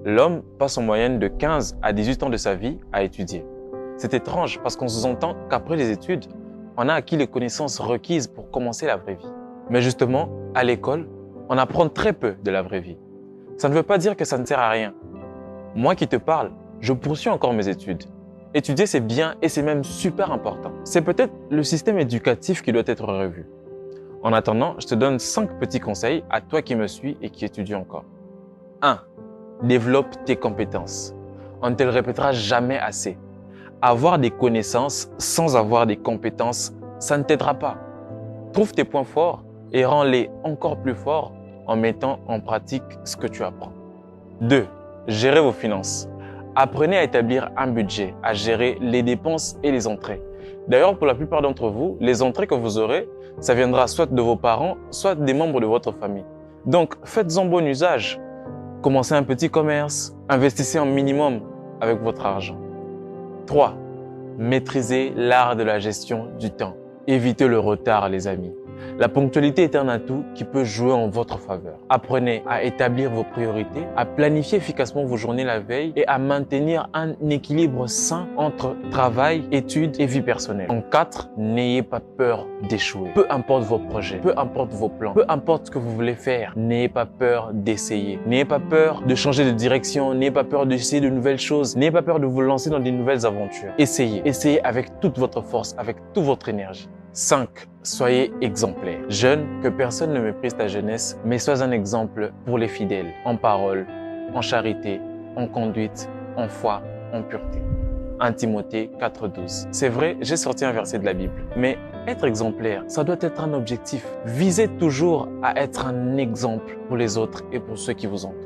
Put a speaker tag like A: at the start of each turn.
A: L'homme passe en moyenne de 15 à 18 ans de sa vie à étudier. C'est étrange parce qu'on sous-entend qu'après les études, on a acquis les connaissances requises pour commencer la vraie vie. Mais justement, à l'école, on apprend très peu de la vraie vie. Ça ne veut pas dire que ça ne sert à rien. Moi qui te parle, je poursuis encore mes études. Étudier, c'est bien et c'est même super important. C'est peut-être le système éducatif qui doit être revu. En attendant, je te donne 5 petits conseils à toi qui me suis et qui étudie encore. 1. Développe tes compétences. On ne te le répétera jamais assez. Avoir des connaissances sans avoir des compétences, ça ne t'aidera pas. Trouve tes points forts et rends-les encore plus forts en mettant en pratique ce que tu apprends. 2. Gérez vos finances. Apprenez à établir un budget, à gérer les dépenses et les entrées. D'ailleurs, pour la plupart d'entre vous, les entrées que vous aurez, ça viendra soit de vos parents, soit des membres de votre famille. Donc, faites-en bon usage. Commencez un petit commerce, investissez un minimum avec votre argent. 3. Maîtrisez l'art de la gestion du temps. Évitez le retard, les amis. La ponctualité est un atout qui peut jouer en votre faveur. Apprenez à établir vos priorités, à planifier efficacement vos journées la veille et à maintenir un équilibre sain entre travail, études et vie personnelle. En 4, n'ayez pas peur d'échouer. Peu importe vos projets, peu importe vos plans, peu importe ce que vous voulez faire, n'ayez pas peur d'essayer. N'ayez pas peur de changer de direction, n'ayez pas peur d'essayer de nouvelles choses, n'ayez pas peur de vous lancer dans de nouvelles aventures. Essayez, essayez avec toute votre force, avec toute votre énergie. 5. Soyez exemplaire. Jeune, que personne ne méprise ta jeunesse, mais sois un exemple pour les fidèles, en parole, en charité, en conduite, en foi, en pureté. 1 Timothée 4,12. C'est vrai, j'ai sorti un verset de la Bible, mais être exemplaire, ça doit être un objectif. Visez toujours à être un exemple pour les autres et pour ceux qui vous entourent.